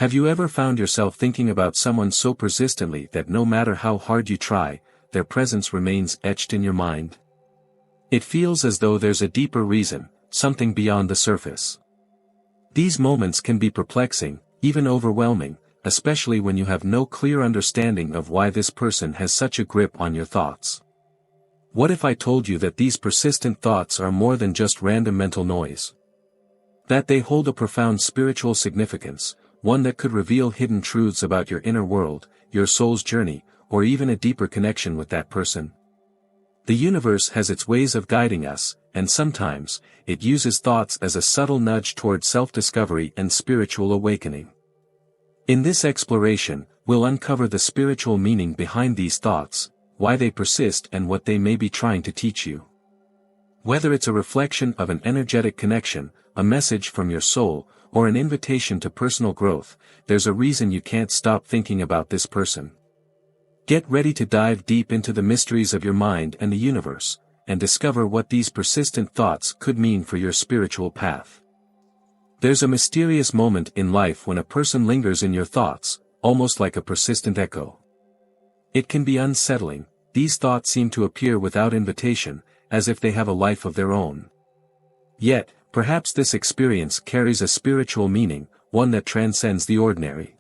Have you ever found yourself thinking about someone so persistently that no matter how hard you try, their presence remains etched in your mind? It feels as though there's a deeper reason, something beyond the surface. These moments can be perplexing, even overwhelming, especially when you have no clear understanding of why this person has such a grip on your thoughts. What if I told you that these persistent thoughts are more than just random mental noise? That they hold a profound spiritual significance, one that could reveal hidden truths about your inner world, your soul's journey, or even a deeper connection with that person. The universe has its ways of guiding us, and sometimes, it uses thoughts as a subtle nudge toward self-discovery and spiritual awakening. In this exploration, we'll uncover the spiritual meaning behind these thoughts, why they persist and what they may be trying to teach you. Whether it's a reflection of an energetic connection, a message from your soul, or an invitation to personal growth, there's a reason you can't stop thinking about this person. Get ready to dive deep into the mysteries of your mind and the universe, and discover what these persistent thoughts could mean for your spiritual path. There's a mysterious moment in life when a person lingers in your thoughts, almost like a persistent echo. It can be unsettling. These thoughts seem to appear without invitation, as if they have a life of their own. Yet, perhaps this experience carries a spiritual meaning, one that transcends the ordinary.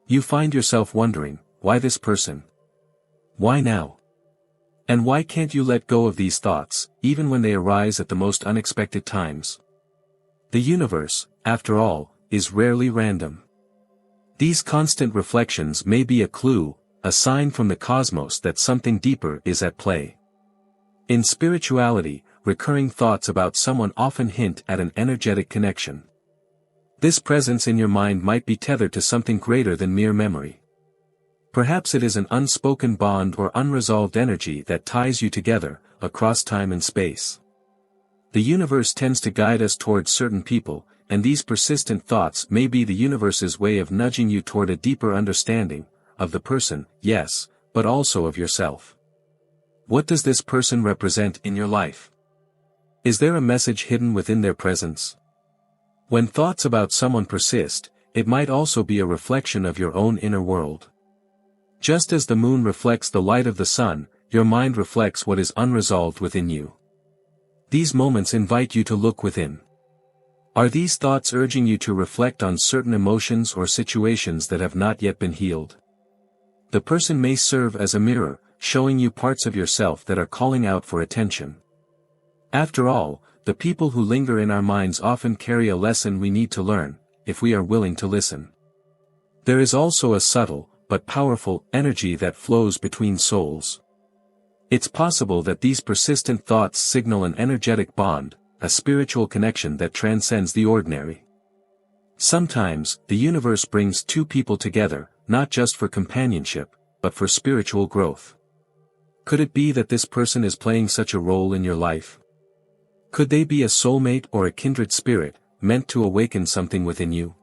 You find yourself wondering, why this person? Why now? And why can't you let go of these thoughts, even when they arise at the most unexpected times? The universe, after all, is rarely random. These constant reflections may be a clue, a sign from the cosmos that something deeper is at play. In spirituality, recurring thoughts about someone often hint at an energetic connection. This presence in your mind might be tethered to something greater than mere memory. Perhaps it is an unspoken bond or unresolved energy that ties you together, across time and space. The universe tends to guide us towards certain people, and these persistent thoughts may be the universe's way of nudging you toward a deeper understanding, of the person, yes, but also of yourself. What does this person represent in your life? Is there a message hidden within their presence? When thoughts about someone persist, it might also be a reflection of your own inner world. Just as the moon reflects the light of the sun, your mind reflects what is unresolved within you. These moments invite you to look within. Are these thoughts urging you to reflect on certain emotions or situations that have not yet been healed? The person may serve as a mirror, showing you parts of yourself that are calling out for attention. After all, the people who linger in our minds often carry a lesson we need to learn, if we are willing to listen. There is also a subtle, but powerful, energy that flows between souls. It's possible that these persistent thoughts signal an energetic bond, a spiritual connection that transcends the ordinary. Sometimes, the universe brings two people together, not just for companionship, but for spiritual growth. Could it be that this person is playing such a role in your life? Could they be a soulmate or a kindred spirit, meant to awaken something within you?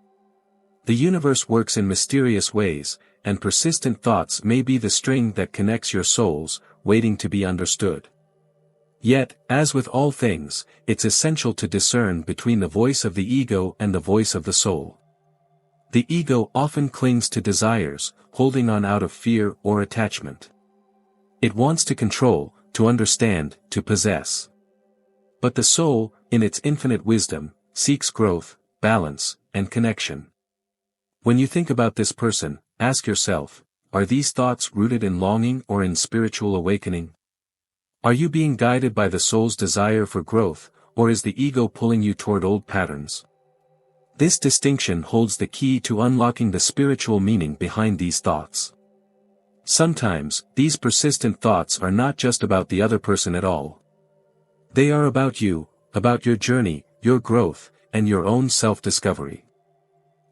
The universe works in mysterious ways, and persistent thoughts may be the string that connects your souls, waiting to be understood. Yet, as with all things, it's essential to discern between the voice of the ego and the voice of the soul. The ego often clings to desires, holding on out of fear or attachment. It wants to control, to understand, to possess. But the soul, in its infinite wisdom, seeks growth, balance, and connection. When you think about this person, ask yourself, are these thoughts rooted in longing or in spiritual awakening? Are you being guided by the soul's desire for growth, or is the ego pulling you toward old patterns? This distinction holds the key to unlocking the spiritual meaning behind these thoughts. Sometimes, these persistent thoughts are not just about the other person at all. They are about you, about your journey, your growth, and your own self-discovery.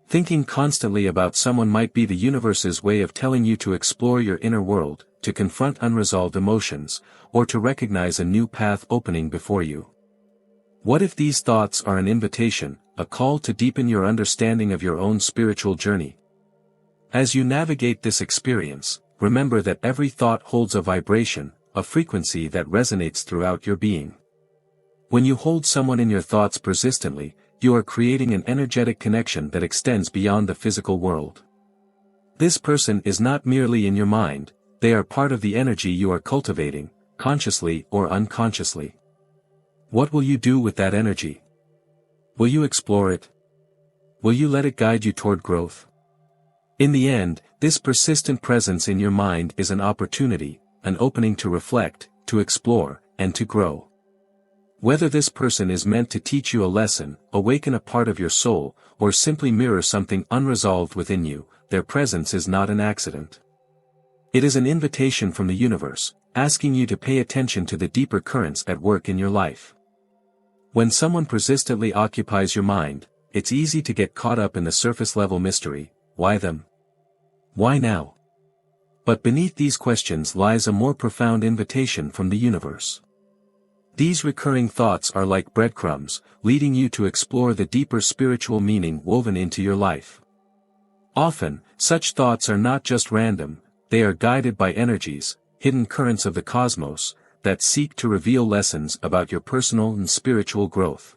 Thinking constantly about someone might be the universe's way of telling you to explore your inner world, to confront unresolved emotions, or to recognize a new path opening before you. What if these thoughts are an invitation, a call to deepen your understanding of your own spiritual journey? As you navigate this experience, remember that every thought holds a vibration, a frequency that resonates throughout your being. When you hold someone in your thoughts persistently, you are creating an energetic connection that extends beyond the physical world. This person is not merely in your mind, they are part of the energy you are cultivating, consciously or unconsciously. What will you do with that energy? Will you explore it? Will you let it guide you toward growth? In the end, this persistent presence in your mind is an opportunity, an opening to reflect, to explore, and to grow. Whether this person is meant to teach you a lesson, awaken a part of your soul, or simply mirror something unresolved within you, their presence is not an accident. It is an invitation from the universe, asking you to pay attention to the deeper currents at work in your life. When someone persistently occupies your mind, it's easy to get caught up in the surface-level mystery: why them? Why now? But beneath these questions lies a more profound invitation from the universe. These recurring thoughts are like breadcrumbs, leading you to explore the deeper spiritual meaning woven into your life. Often, such thoughts are not just random, they are guided by energies, hidden currents of the cosmos, that seek to reveal lessons about your personal and spiritual growth.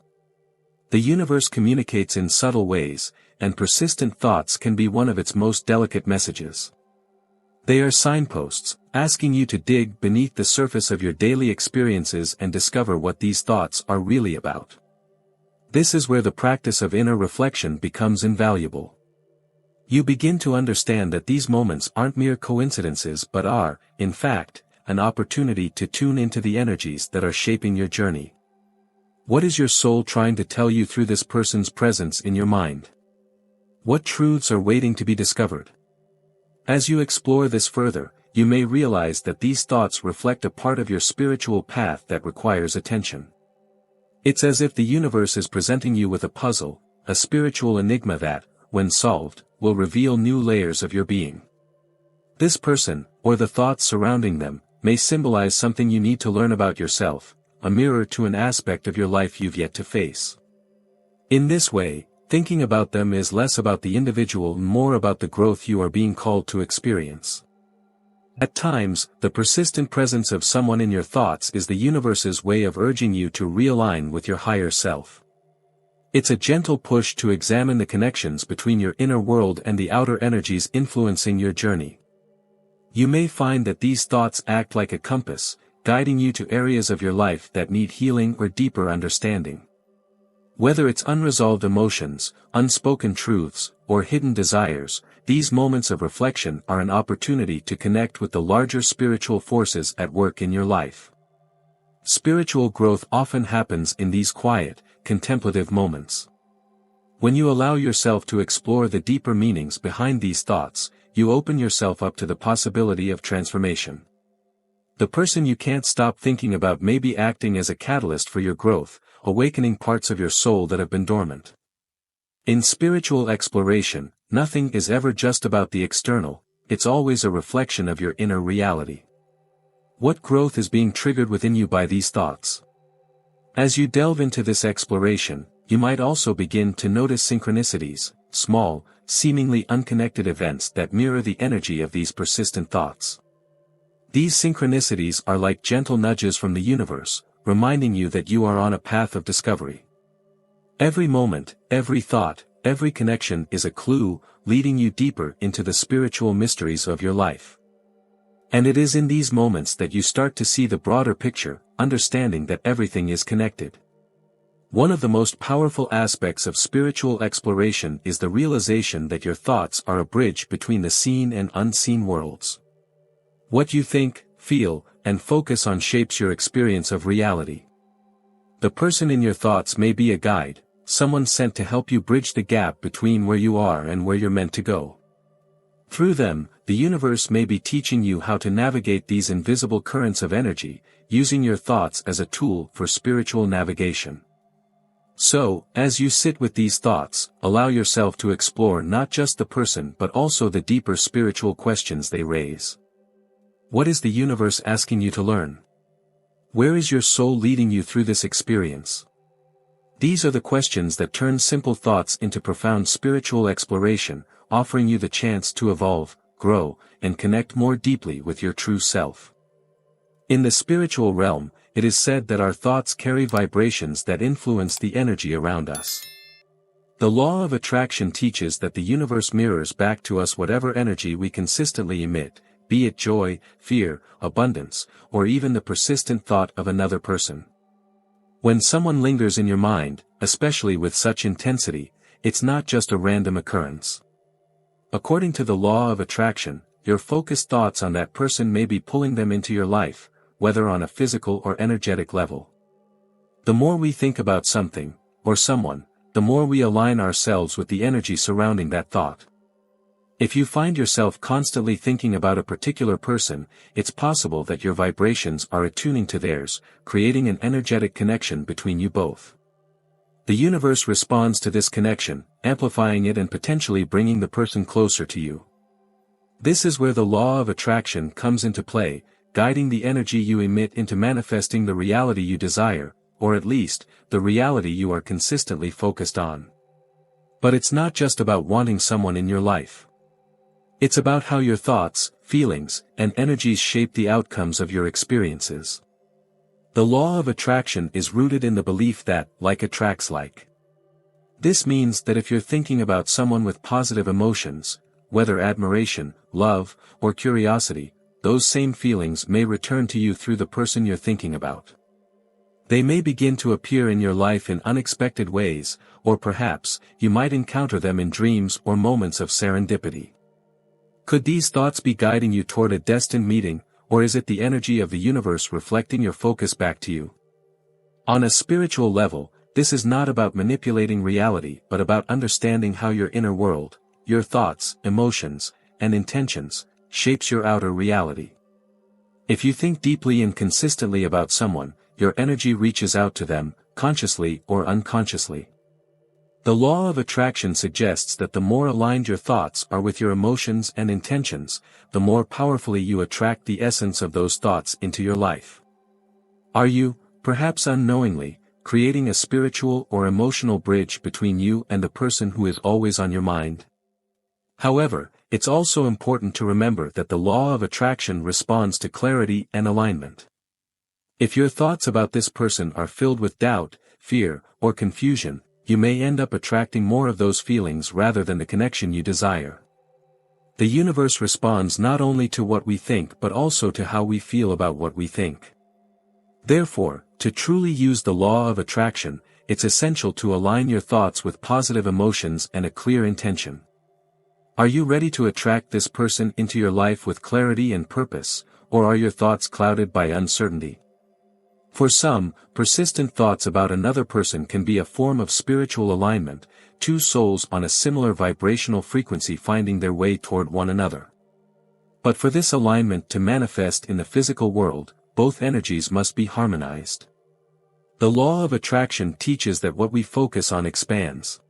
The universe communicates in subtle ways, and persistent thoughts can be one of its most delicate messages. They are signposts, asking you to dig beneath the surface of your daily experiences and discover what these thoughts are really about. This is where the practice of inner reflection becomes invaluable. You begin to understand that these moments aren't mere coincidences but are, in fact, an opportunity to tune into the energies that are shaping your journey. What is your soul trying to tell you through this person's presence in your mind? What truths are waiting to be discovered? As you explore this further, you may realize that these thoughts reflect a part of your spiritual path that requires attention. It's as if the universe is presenting you with a puzzle, a spiritual enigma that, when solved, will reveal new layers of your being. This person, or the thoughts surrounding them, may symbolize something you need to learn about yourself, a mirror to an aspect of your life you've yet to face. In this way, thinking about them is less about the individual and more about the growth you are being called to experience. At times, the persistent presence of someone in your thoughts is the universe's way of urging you to realign with your higher self. It's a gentle push to examine the connections between your inner world and the outer energies influencing your journey. You may find that these thoughts act like a compass, guiding you to areas of your life that need healing or deeper understanding. Whether it's unresolved emotions, unspoken truths, or hidden desires, these moments of reflection are an opportunity to connect with the larger spiritual forces at work in your life. Spiritual growth often happens in these quiet, contemplative moments. When you allow yourself to explore the deeper meanings behind these thoughts, you open yourself up to the possibility of transformation. The person you can't stop thinking about may be acting as a catalyst for your growth, awakening parts of your soul that have been dormant. In spiritual exploration, nothing is ever just about the external, it's always a reflection of your inner reality. What growth is being triggered within you by these thoughts? As you delve into this exploration, you might also begin to notice synchronicities, small, seemingly unconnected events that mirror the energy of these persistent thoughts. These synchronicities are like gentle nudges from the universe, reminding you that you are on a path of discovery. Every moment, every thought, every connection is a clue, leading you deeper into the spiritual mysteries of your life. And it is in these moments that you start to see the broader picture, understanding that everything is connected. One of the most powerful aspects of spiritual exploration is the realization that your thoughts are a bridge between the seen and unseen worlds. What you think, feel, and focus on shapes your experience of reality. The person in your thoughts may be a guide, someone sent to help you bridge the gap between where you are and where you're meant to go. Through them, the universe may be teaching you how to navigate these invisible currents of energy, using your thoughts as a tool for spiritual navigation. So, as you sit with these thoughts, allow yourself to explore not just the person but also the deeper spiritual questions they raise. What is the universe asking you to learn? Where is your soul leading you through this experience? These are the questions that turn simple thoughts into profound spiritual exploration, offering you the chance to evolve, grow, and connect more deeply with your true self. In the spiritual realm, it is said that our thoughts carry vibrations that influence the energy around us. The law of attraction teaches that the universe mirrors back to us whatever energy we consistently emit, be it joy, fear, abundance, or even the persistent thought of another person. When someone lingers in your mind, especially with such intensity, it's not just a random occurrence. According to the law of attraction, your focused thoughts on that person may be pulling them into your life, whether on a physical or energetic level. The more we think about something, or someone, the more we align ourselves with the energy surrounding that thought. If you find yourself constantly thinking about a particular person, it's possible that your vibrations are attuning to theirs, creating an energetic connection between you both. The universe responds to this connection, amplifying it and potentially bringing the person closer to you. This is where the law of attraction comes into play, guiding the energy you emit into manifesting the reality you desire, or at least, the reality you are consistently focused on. But it's not just about wanting someone in your life. It's about how your thoughts, feelings, and energies shape the outcomes of your experiences. The law of attraction is rooted in the belief that, like attracts like. This means that if you're thinking about someone with positive emotions, whether admiration, love, or curiosity, those same feelings may return to you through the person you're thinking about. They may begin to appear in your life in unexpected ways, or perhaps, you might encounter them in dreams or moments of serendipity. Could these thoughts be guiding you toward a destined meeting, or is it the energy of the universe reflecting your focus back to you? On a spiritual level, this is not about manipulating reality but about understanding how your inner world, your thoughts, emotions, and intentions, shapes your outer reality. If you think deeply and consistently about someone, your energy reaches out to them, consciously or unconsciously. The law of attraction suggests that the more aligned your thoughts are with your emotions and intentions, the more powerfully you attract the essence of those thoughts into your life. Are you, perhaps unknowingly, creating a spiritual or emotional bridge between you and the person who is always on your mind? However, it's also important to remember that the law of attraction responds to clarity and alignment. If your thoughts about this person are filled with doubt, fear, or confusion, you may end up attracting more of those feelings rather than the connection you desire. The universe responds not only to what we think but also to how we feel about what we think. Therefore, to truly use the law of attraction, it's essential to align your thoughts with positive emotions and a clear intention. Are you ready to attract this person into your life with clarity and purpose, or are your thoughts clouded by uncertainty? For some, persistent thoughts about another person can be a form of spiritual alignment, two souls on a similar vibrational frequency finding their way toward one another. But for this alignment to manifest in the physical world, both energies must be harmonized. The law of attraction teaches that what we focus on expands.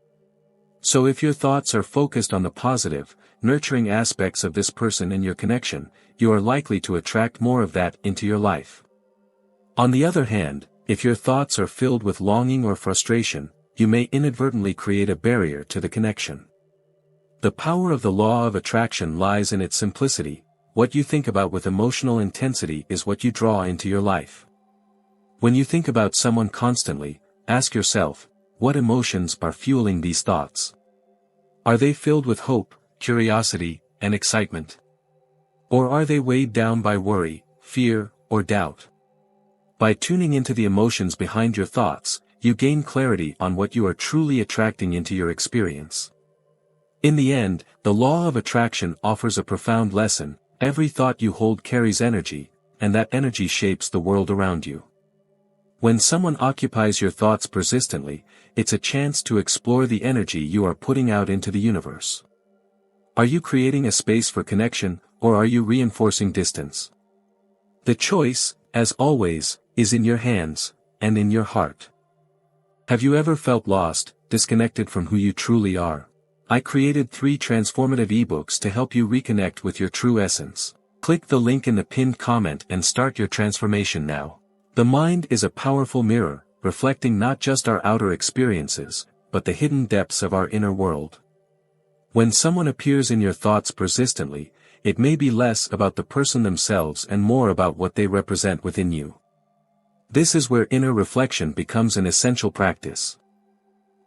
So if your thoughts are focused on the positive, nurturing aspects of this person and your connection, you are likely to attract more of that into your life. On the other hand, if your thoughts are filled with longing or frustration, you may inadvertently create a barrier to the connection. The power of the law of attraction lies in its simplicity. What you think about with emotional intensity is what you draw into your life. When you think about someone constantly, ask yourself, what emotions are fueling these thoughts? Are they filled with hope, curiosity, and excitement? Or are they weighed down by worry, fear, or doubt? By tuning into the emotions behind your thoughts, you gain clarity on what you are truly attracting into your experience. In the end, the law of attraction offers a profound lesson. Every thought you hold carries energy, and that energy shapes the world around you. When someone occupies your thoughts persistently, it's a chance to explore the energy you are putting out into the universe. Are you creating a space for connection, or are you reinforcing distance? The choice, as always, is in your hands, and in your heart. Have you ever felt lost, disconnected from who you truly are? I created 3 transformative ebooks to help you reconnect with your true essence. Click the link in the pinned comment and start your transformation now. The mind is a powerful mirror, reflecting not just our outer experiences, but the hidden depths of our inner world. When someone appears in your thoughts persistently, it may be less about the person themselves and more about what they represent within you. This is where inner reflection becomes an essential practice.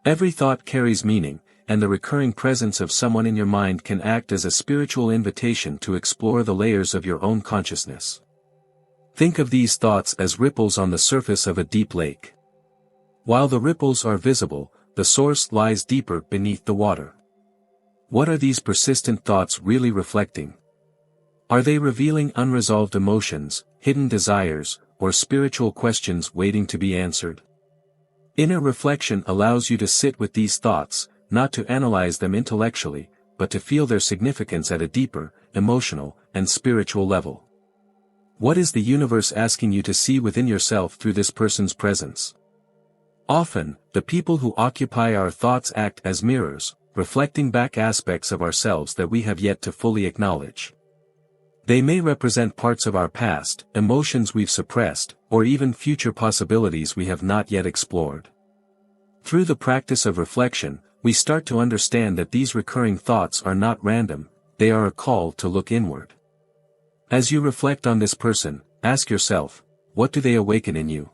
Every thought carries meaning, and the recurring presence of someone in your mind can act as a spiritual invitation to explore the layers of your own consciousness. Think of these thoughts as ripples on the surface of a deep lake. While the ripples are visible, the source lies deeper beneath the water. What are these persistent thoughts really reflecting? Are they revealing unresolved emotions, hidden desires, or spiritual questions waiting to be answered? Inner reflection allows you to sit with these thoughts, not to analyze them intellectually, but to feel their significance at a deeper, emotional, and spiritual level. What is the universe asking you to see within yourself through this person's presence? Often, the people who occupy our thoughts act as mirrors, reflecting back aspects of ourselves that we have yet to fully acknowledge. They may represent parts of our past, emotions we've suppressed, or even future possibilities we have not yet explored. Through the practice of reflection, we start to understand that these recurring thoughts are not random, they are a call to look inward. As you reflect on this person, ask yourself, what do they awaken in you?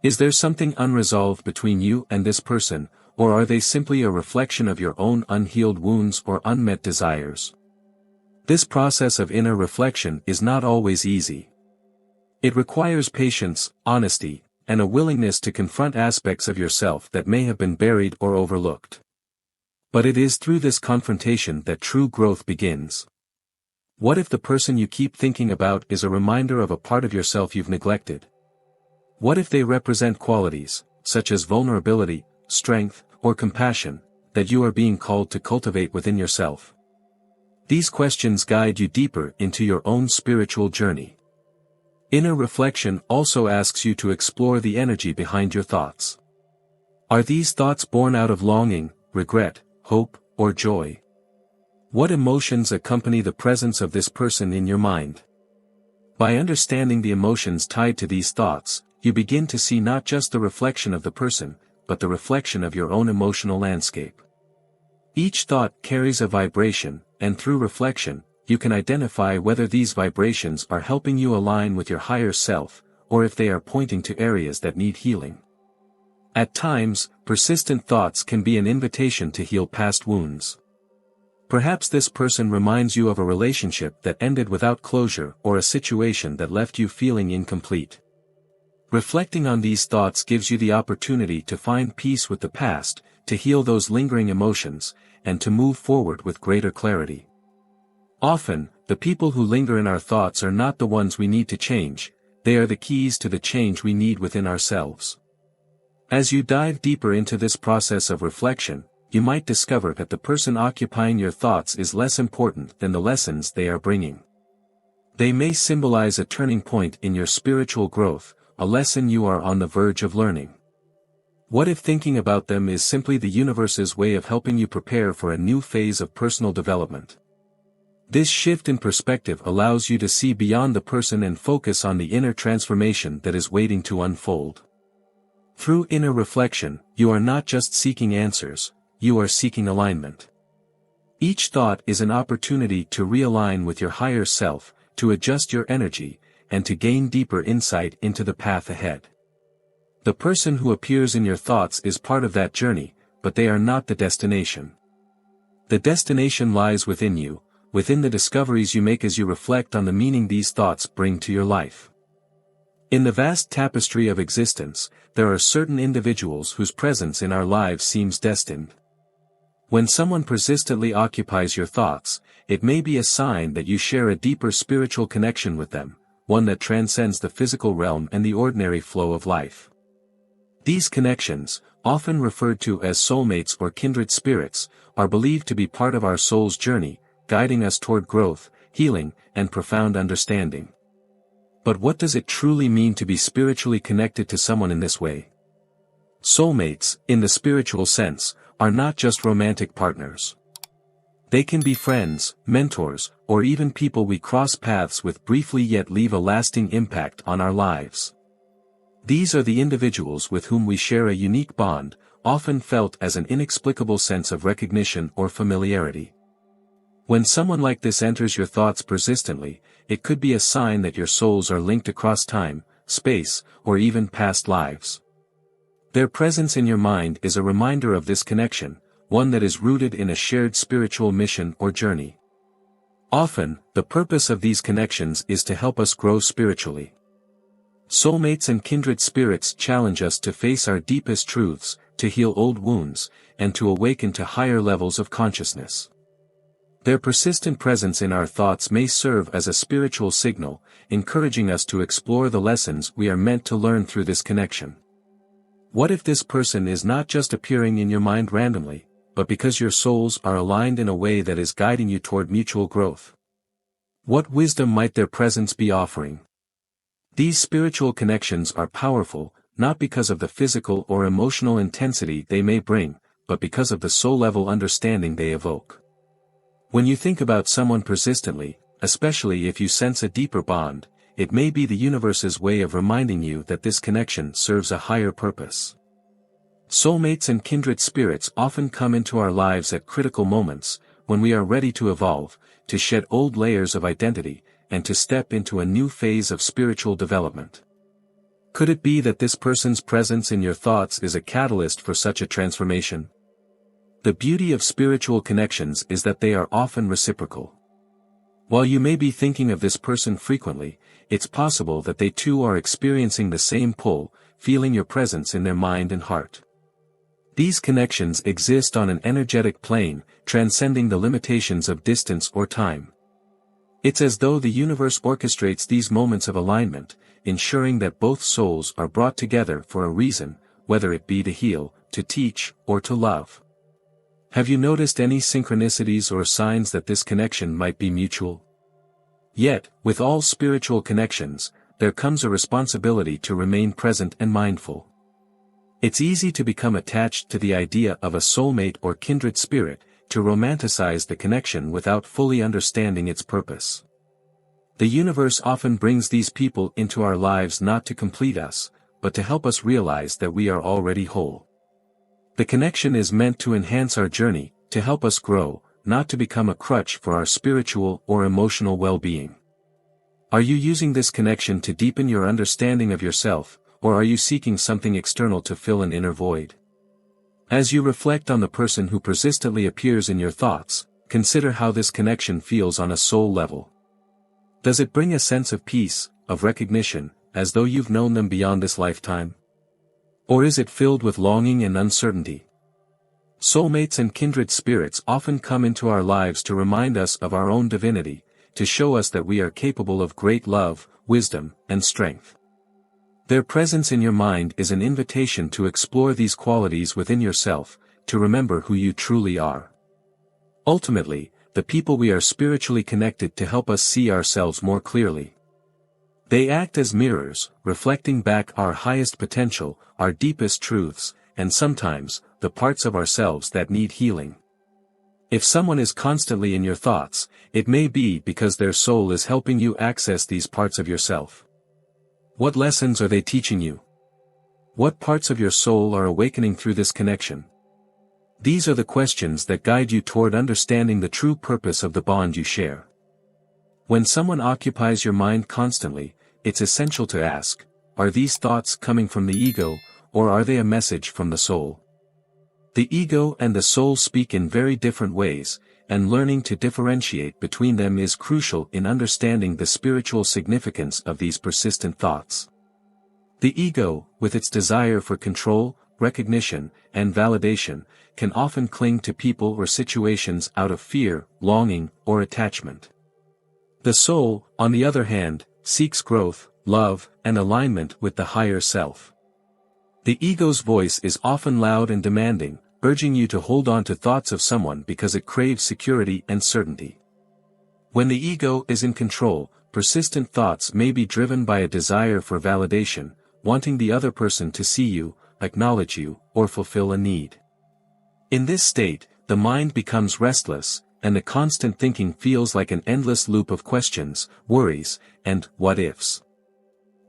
Is there something unresolved between you and this person, or are they simply a reflection of your own unhealed wounds or unmet desires? This process of inner reflection is not always easy. It requires patience, honesty, and a willingness to confront aspects of yourself that may have been buried or overlooked. But it is through this confrontation that true growth begins. What if the person you keep thinking about is a reminder of a part of yourself you've neglected? What if they represent qualities, such as vulnerability, strength, or compassion, that you are being called to cultivate within yourself? These questions guide you deeper into your own spiritual journey. Inner reflection also asks you to explore the energy behind your thoughts. Are these thoughts born out of longing, regret, hope, or joy? What emotions accompany the presence of this person in your mind? By understanding the emotions tied to these thoughts, you begin to see not just the reflection of the person, but the reflection of your own emotional landscape. Each thought carries a vibration, and through reflection, you can identify whether these vibrations are helping you align with your higher self, or if they are pointing to areas that need healing. At times, persistent thoughts can be an invitation to heal past wounds. Perhaps this person reminds you of a relationship that ended without closure or a situation that left you feeling incomplete. Reflecting on these thoughts gives you the opportunity to find peace with the past, to heal those lingering emotions, and to move forward with greater clarity. Often, the people who linger in our thoughts are not the ones we need to change, they are the keys to the change we need within ourselves. As you dive deeper into this process of reflection, you might discover that the person occupying your thoughts is less important than the lessons they are bringing. They may symbolize a turning point in your spiritual growth, a lesson you are on the verge of learning. What if thinking about them is simply the universe's way of helping you prepare for a new phase of personal development? This shift in perspective allows you to see beyond the person and focus on the inner transformation that is waiting to unfold. Through inner reflection, you are not just seeking answers, you are seeking alignment. Each thought is an opportunity to realign with your higher self, to adjust your energy, and to gain deeper insight into the path ahead. The person who appears in your thoughts is part of that journey, but they are not the destination. The destination lies within you, within the discoveries you make as you reflect on the meaning these thoughts bring to your life. In the vast tapestry of existence, there are certain individuals whose presence in our lives seems destined. When someone persistently occupies your thoughts, it may be a sign that you share a deeper spiritual connection with them, one that transcends the physical realm and the ordinary flow of life. These connections, often referred to as soulmates or kindred spirits, are believed to be part of our soul's journey, guiding us toward growth, healing, and profound understanding. But what does it truly mean to be spiritually connected to someone in this way? Soulmates, in the spiritual sense, are not just romantic partners. They can be friends, mentors, or even people we cross paths with briefly yet leave a lasting impact on our lives. These are the individuals with whom we share a unique bond, often felt as an inexplicable sense of recognition or familiarity. When someone like this enters your thoughts persistently, it could be a sign that your souls are linked across time, space, or even past lives. Their presence in your mind is a reminder of this connection, one that is rooted in a shared spiritual mission or journey. Often, the purpose of these connections is to help us grow spiritually. Soulmates and kindred spirits challenge us to face our deepest truths, to heal old wounds, and to awaken to higher levels of consciousness. Their persistent presence in our thoughts may serve as a spiritual signal, encouraging us to explore the lessons we are meant to learn through this connection. What if this person is not just appearing in your mind randomly, but because your souls are aligned in a way that is guiding you toward mutual growth? What wisdom might their presence be offering? These spiritual connections are powerful, not because of the physical or emotional intensity they may bring, but because of the soul-level understanding they evoke. When you think about someone persistently, especially if you sense a deeper bond, it may be the universe's way of reminding you that this connection serves a higher purpose. Soulmates and kindred spirits often come into our lives at critical moments, when we are ready to evolve, to shed old layers of identity, and to step into a new phase of spiritual development. Could it be that this person's presence in your thoughts is a catalyst for such a transformation? The beauty of spiritual connections is that they are often reciprocal. While you may be thinking of this person frequently, it's possible that they too are experiencing the same pull, feeling your presence in their mind and heart. These connections exist on an energetic plane, transcending the limitations of distance or time. It's as though the universe orchestrates these moments of alignment, ensuring that both souls are brought together for a reason, whether it be to heal, to teach, or to love. Have you noticed any synchronicities or signs that this connection might be mutual? Yet, with all spiritual connections, there comes a responsibility to remain present and mindful. It's easy to become attached to the idea of a soulmate or kindred spirit, to romanticize the connection without fully understanding its purpose. The universe often brings these people into our lives not to complete us, but to help us realize that we are already whole. The connection is meant to enhance our journey, to help us grow, not to become a crutch for our spiritual or emotional well-being. Are you using this connection to deepen your understanding of yourself, or are you seeking something external to fill an inner void? As you reflect on the person who persistently appears in your thoughts, consider how this connection feels on a soul level. Does it bring a sense of peace, of recognition, as though you've known them beyond this lifetime? Or is it filled with longing and uncertainty? Soulmates and kindred spirits often come into our lives to remind us of our own divinity, to show us that we are capable of great love, wisdom, and strength. Their presence in your mind is an invitation to explore these qualities within yourself, to remember who you truly are. Ultimately, the people we are spiritually connected to help us see ourselves more clearly. They act as mirrors, reflecting back our highest potential, our deepest truths, and sometimes, the parts of ourselves that need healing. If someone is constantly in your thoughts, it may be because their soul is helping you access these parts of yourself. What lessons are they teaching you? What parts of your soul are awakening through this connection? These are the questions that guide you toward understanding the true purpose of the bond you share. When someone occupies your mind constantly, it's essential to ask, are these thoughts coming from the ego, or are they a message from the soul? The ego and the soul speak in very different ways, and learning to differentiate between them is crucial in understanding the spiritual significance of these persistent thoughts. The ego, with its desire for control, recognition, and validation, can often cling to people or situations out of fear, longing, or attachment. The soul, on the other hand, seeks growth, love, and alignment with the higher self. The ego's voice is often loud and demanding, urging you to hold on to thoughts of someone because it craves security and certainty. When the ego is in control, persistent thoughts may be driven by a desire for validation, wanting the other person to see you, acknowledge you, or fulfill a need. In this state, the mind becomes restless, and the constant thinking feels like an endless loop of questions, worries, and what-ifs.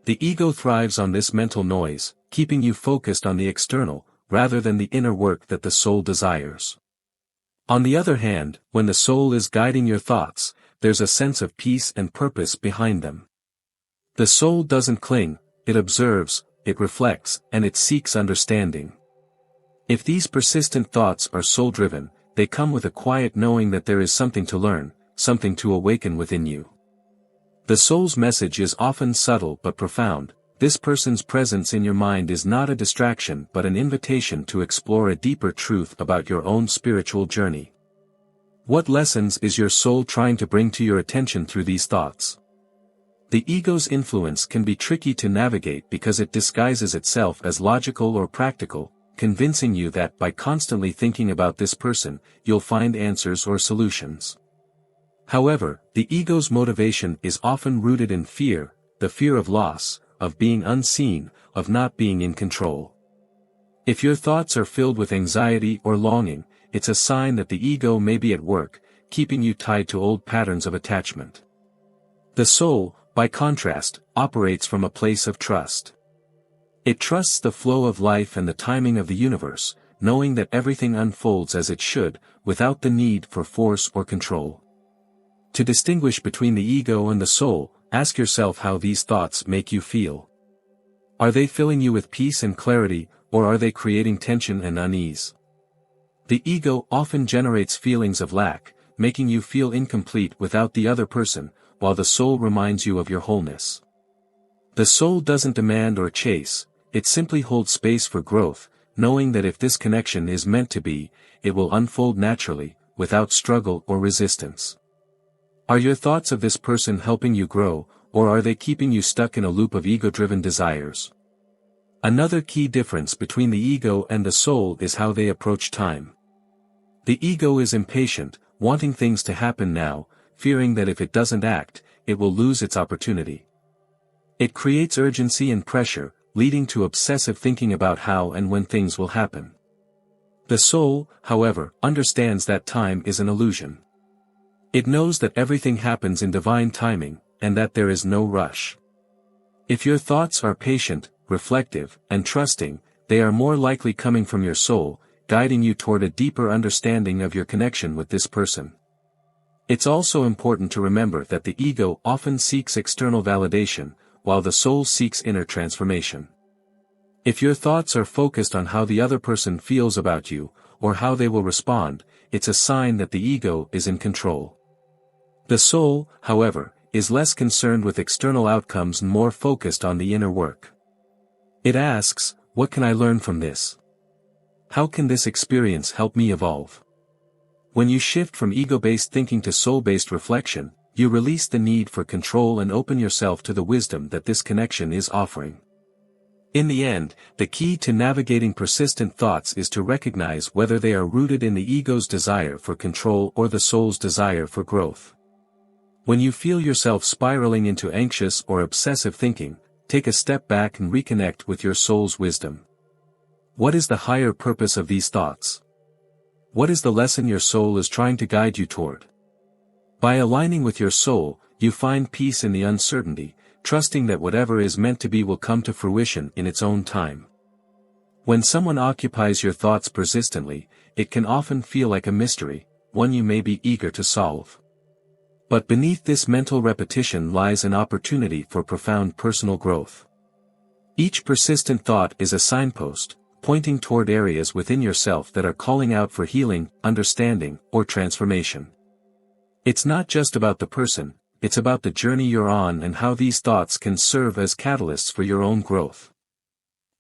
The ego thrives on this mental noise, keeping you focused on the external, rather than the inner work that the soul desires. On the other hand, when the soul is guiding your thoughts, there's a sense of peace and purpose behind them. The soul doesn't cling, it observes, it reflects, and it seeks understanding. If these persistent thoughts are soul-driven, they come with a quiet knowing that there is something to learn, something to awaken within you. The soul's message is often subtle but profound. This person's presence in your mind is not a distraction but an invitation to explore a deeper truth about your own spiritual journey. What lessons is your soul trying to bring to your attention through these thoughts? The ego's influence can be tricky to navigate because it disguises itself as logical or practical, convincing you that by constantly thinking about this person, you'll find answers or solutions. However, the ego's motivation is often rooted in fear, the fear of loss, of being unseen, of not being in control. If your thoughts are filled with anxiety or longing, it's a sign that the ego may be at work, keeping you tied to old patterns of attachment. The soul, by contrast, operates from a place of trust. It trusts the flow of life and the timing of the universe, knowing that everything unfolds as it should, without the need for force or control. To distinguish between the ego and the soul, ask yourself how these thoughts make you feel. Are they filling you with peace and clarity, or are they creating tension and unease? The ego often generates feelings of lack, making you feel incomplete without the other person, while the soul reminds you of your wholeness. The soul doesn't demand or chase, it simply holds space for growth, knowing that if this connection is meant to be, it will unfold naturally, without struggle or resistance. Are your thoughts of this person helping you grow, or are they keeping you stuck in a loop of ego-driven desires? Another key difference between the ego and the soul is how they approach time. The ego is impatient, wanting things to happen now, fearing that if it doesn't act, it will lose its opportunity. It creates urgency and pressure, leading to obsessive thinking about how and when things will happen. The soul, however, understands that time is an illusion. It knows that everything happens in divine timing, and that there is no rush. If your thoughts are patient, reflective, and trusting, they are more likely coming from your soul, guiding you toward a deeper understanding of your connection with this person. It's also important to remember that the ego often seeks external validation, while the soul seeks inner transformation. If your thoughts are focused on how the other person feels about you, or how they will respond, it's a sign that the ego is in control. The soul, however, is less concerned with external outcomes and more focused on the inner work. It asks, what can I learn from this? How can this experience help me evolve? When you shift from ego-based thinking to soul-based reflection, you release the need for control and open yourself to the wisdom that this connection is offering. In the end, the key to navigating persistent thoughts is to recognize whether they are rooted in the ego's desire for control or the soul's desire for growth. When you feel yourself spiraling into anxious or obsessive thinking, take a step back and reconnect with your soul's wisdom. What is the higher purpose of these thoughts? What is the lesson your soul is trying to guide you toward? By aligning with your soul, you find peace in the uncertainty, trusting that whatever is meant to be will come to fruition in its own time. When someone occupies your thoughts persistently, it can often feel like a mystery, one you may be eager to solve. But beneath this mental repetition lies an opportunity for profound personal growth. Each persistent thought is a signpost, pointing toward areas within yourself that are calling out for healing, understanding, or transformation. It's not just about the person, it's about the journey you're on and how these thoughts can serve as catalysts for your own growth.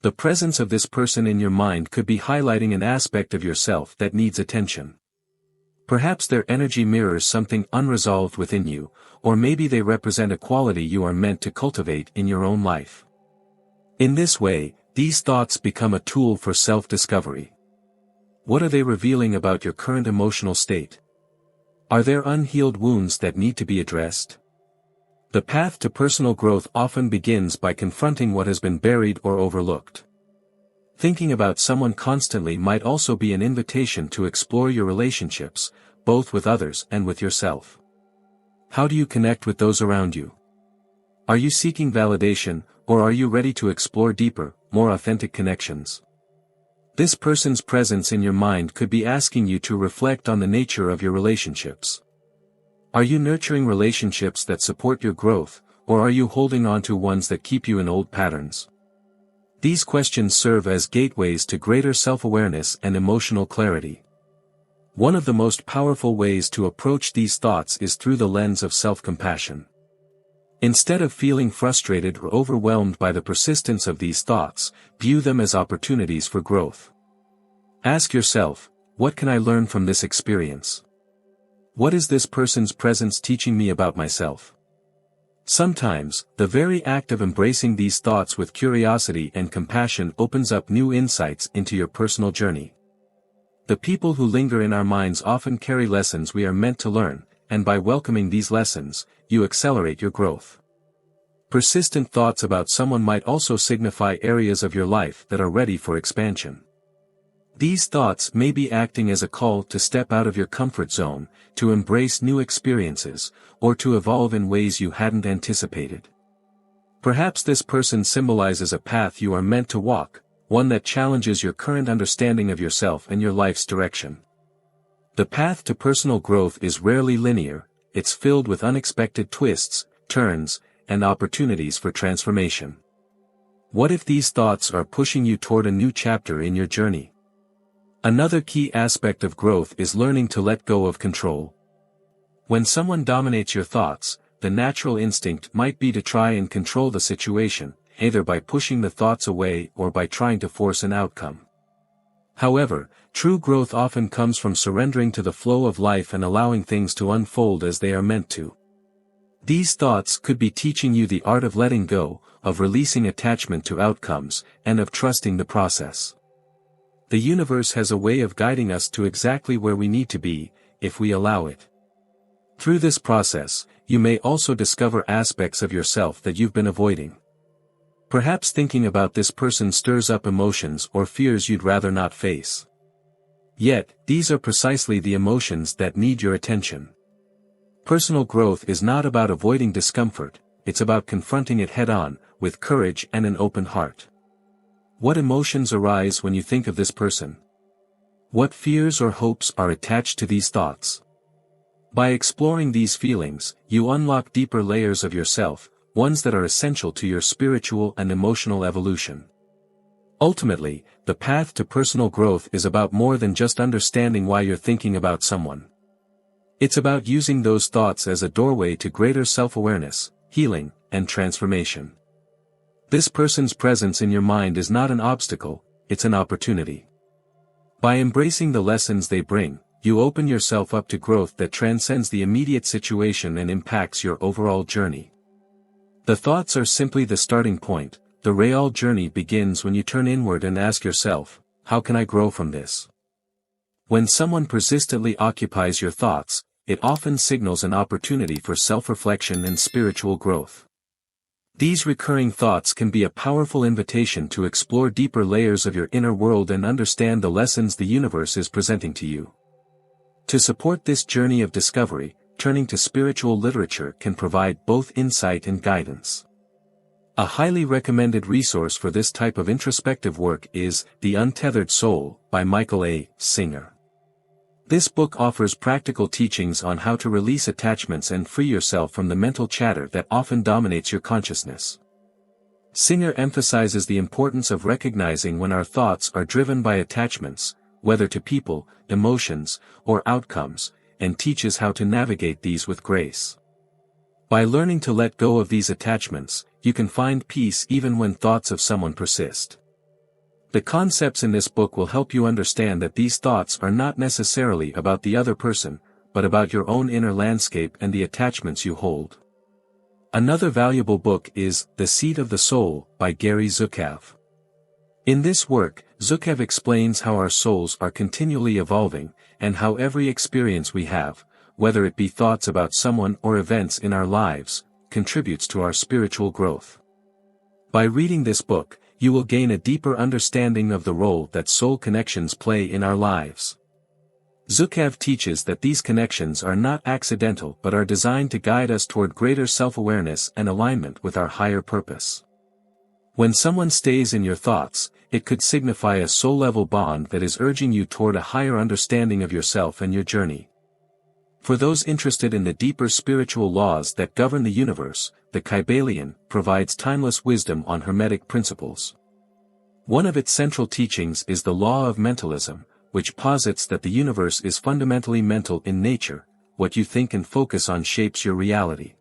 The presence of this person in your mind could be highlighting an aspect of yourself that needs attention. Perhaps their energy mirrors something unresolved within you, or maybe they represent a quality you are meant to cultivate in your own life. In this way, these thoughts become a tool for self-discovery. What are they revealing about your current emotional state? Are there unhealed wounds that need to be addressed? The path to personal growth often begins by confronting what has been buried or overlooked. Thinking about someone constantly might also be an invitation to explore your relationships, both with others and with yourself. How do you connect with those around you? Are you seeking validation, or are you ready to explore deeper, more authentic connections? This person's presence in your mind could be asking you to reflect on the nature of your relationships. Are you nurturing relationships that support your growth, or are you holding on to ones that keep you in old patterns? These questions serve as gateways to greater self-awareness and emotional clarity. One of the most powerful ways to approach these thoughts is through the lens of self-compassion. Instead of feeling frustrated or overwhelmed by the persistence of these thoughts, view them as opportunities for growth. Ask yourself, what can I learn from this experience? What is this person's presence teaching me about myself? Sometimes, the very act of embracing these thoughts with curiosity and compassion opens up new insights into your personal journey. The people who linger in our minds often carry lessons we are meant to learn, and by welcoming these lessons, you accelerate your growth. Persistent thoughts about someone might also signify areas of your life that are ready for expansion. These thoughts may be acting as a call to step out of your comfort zone, to embrace new experiences, or to evolve in ways you hadn't anticipated. Perhaps this person symbolizes a path you are meant to walk, one that challenges your current understanding of yourself and your life's direction. The path to personal growth is rarely linear, it's filled with unexpected twists, turns, and opportunities for transformation. What if these thoughts are pushing you toward a new chapter in your journey? Another key aspect of growth is learning to let go of control. When someone dominates your thoughts, the natural instinct might be to try and control the situation, either by pushing the thoughts away or by trying to force an outcome. However, true growth often comes from surrendering to the flow of life and allowing things to unfold as they are meant to. These thoughts could be teaching you the art of letting go, of releasing attachment to outcomes, and of trusting the process. The universe has a way of guiding us to exactly where we need to be, if we allow it. Through this process, you may also discover aspects of yourself that you've been avoiding. Perhaps thinking about this person stirs up emotions or fears you'd rather not face. Yet, these are precisely the emotions that need your attention. Personal growth is not about avoiding discomfort, it's about confronting it head-on, with courage and an open heart. What emotions arise when you think of this person? What fears or hopes are attached to these thoughts? By exploring these feelings, you unlock deeper layers of yourself, ones that are essential to your spiritual and emotional evolution. Ultimately, the path to personal growth is about more than just understanding why you're thinking about someone. It's about using those thoughts as a doorway to greater self-awareness, healing, and transformation. This person's presence in your mind is not an obstacle, it's an opportunity. By embracing the lessons they bring, you open yourself up to growth that transcends the immediate situation and impacts your overall journey. The thoughts are simply the starting point, the real journey begins when you turn inward and ask yourself, how can I grow from this? When someone persistently occupies your thoughts, it often signals an opportunity for self-reflection and spiritual growth. These recurring thoughts can be a powerful invitation to explore deeper layers of your inner world and understand the lessons the universe is presenting to you. To support this journey of discovery, turning to spiritual literature can provide both insight and guidance. A highly recommended resource for this type of introspective work is The Untethered Soul by Michael A. Singer. This book offers practical teachings on how to release attachments and free yourself from the mental chatter that often dominates your consciousness. Singer emphasizes the importance of recognizing when our thoughts are driven by attachments, whether to people, emotions, or outcomes, and teaches how to navigate these with grace. By learning to let go of these attachments, you can find peace even when thoughts of someone persist. The concepts in this book will help you understand that these thoughts are not necessarily about the other person, but about your own inner landscape and the attachments you hold. Another valuable book is The Seat of the Soul by Gary Zukav. In this work, Zukav explains how our souls are continually evolving, and how every experience we have, whether it be thoughts about someone or events in our lives, contributes to our spiritual growth. By reading this book, you will gain a deeper understanding of the role that soul connections play in our lives. Zukav teaches that these connections are not accidental but are designed to guide us toward greater self-awareness and alignment with our higher purpose. When someone stays in your thoughts, it could signify a soul-level bond that is urging you toward a higher understanding of yourself and your journey. For those interested in the deeper spiritual laws that govern the universe, the Kybalion provides timeless wisdom on Hermetic principles. One of its central teachings is the law of mentalism, which posits that the universe is fundamentally mental in nature. What you think and focus on shapes your reality.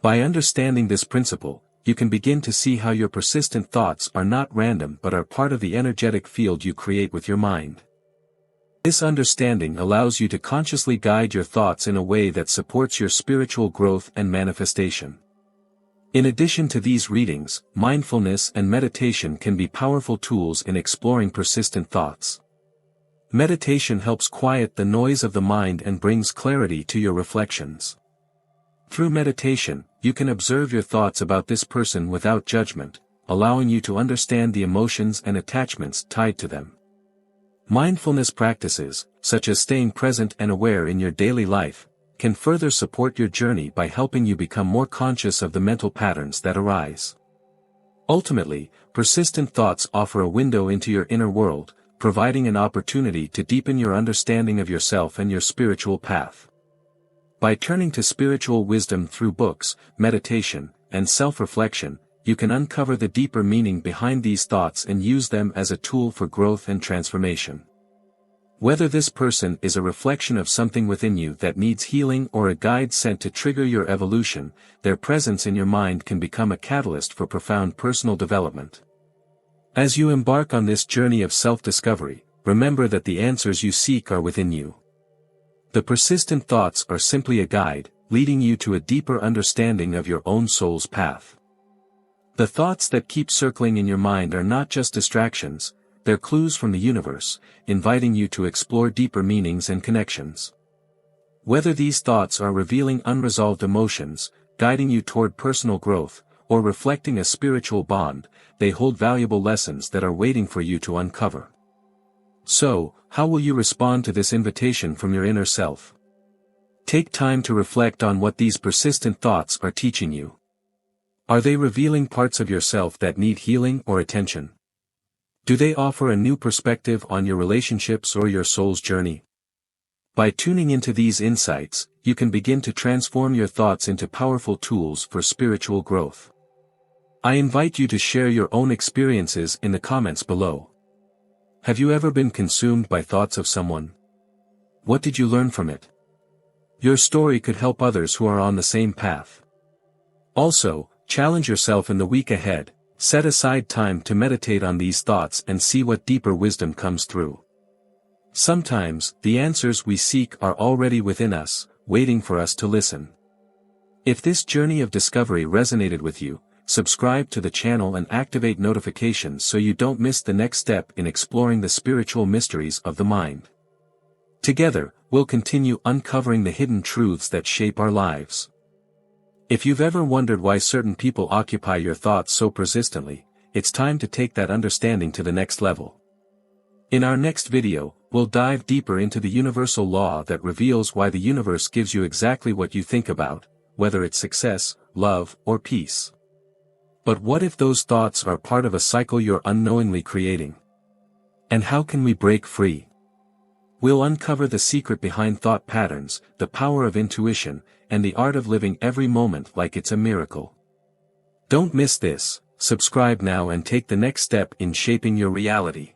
By understanding this principle, you can begin to see how your persistent thoughts are not random but are part of the energetic field you create with your mind. This understanding allows you to consciously guide your thoughts in a way that supports your spiritual growth and manifestation. In addition to these readings, mindfulness and meditation can be powerful tools in exploring persistent thoughts. Meditation helps quiet the noise of the mind and brings clarity to your reflections. Through meditation, you can observe your thoughts about this person without judgment, allowing you to understand the emotions and attachments tied to them. Mindfulness practices, such as staying present and aware in your daily life, can further support your journey by helping you become more conscious of the mental patterns that arise. Ultimately, persistent thoughts offer a window into your inner world, providing an opportunity to deepen your understanding of yourself and your spiritual path. By turning to spiritual wisdom through books, meditation, and self-reflection, you can uncover the deeper meaning behind these thoughts and use them as a tool for growth and transformation. Whether this person is a reflection of something within you that needs healing or a guide sent to trigger your evolution, their presence in your mind can become a catalyst for profound personal development. As you embark on this journey of self-discovery, remember that the answers you seek are within you. The persistent thoughts are simply a guide, leading you to a deeper understanding of your own soul's path. The thoughts that keep circling in your mind are not just distractions, they're clues from the universe, inviting you to explore deeper meanings and connections. Whether these thoughts are revealing unresolved emotions, guiding you toward personal growth, or reflecting a spiritual bond, they hold valuable lessons that are waiting for you to uncover. So, how will you respond to this invitation from your inner self? Take time to reflect on what these persistent thoughts are teaching you. Are they revealing parts of yourself that need healing or attention? Do they offer a new perspective on your relationships or your soul's journey? By tuning into these insights, you can begin to transform your thoughts into powerful tools for spiritual growth. I invite you to share your own experiences in the comments below. Have you ever been consumed by thoughts of someone? What did you learn from it? Your story could help others who are on the same path. Also, challenge yourself in the week ahead, set aside time to meditate on these thoughts and see what deeper wisdom comes through. Sometimes, the answers we seek are already within us, waiting for us to listen. If this journey of discovery resonated with you, subscribe to the channel and activate notifications so you don't miss the next step in exploring the spiritual mysteries of the mind. Together, we'll continue uncovering the hidden truths that shape our lives. If you've ever wondered why certain people occupy your thoughts so persistently, it's time to take that understanding to the next level. In our next video, we'll dive deeper into the universal law that reveals why the universe gives you exactly what you think about, whether it's success, love, or peace. But what if those thoughts are part of a cycle you're unknowingly creating? And how can we break free? We'll uncover the secret behind thought patterns, the power of intuition, and the art of living every moment like it's a miracle. Don't miss this. Subscribe now and take the next step in shaping your reality.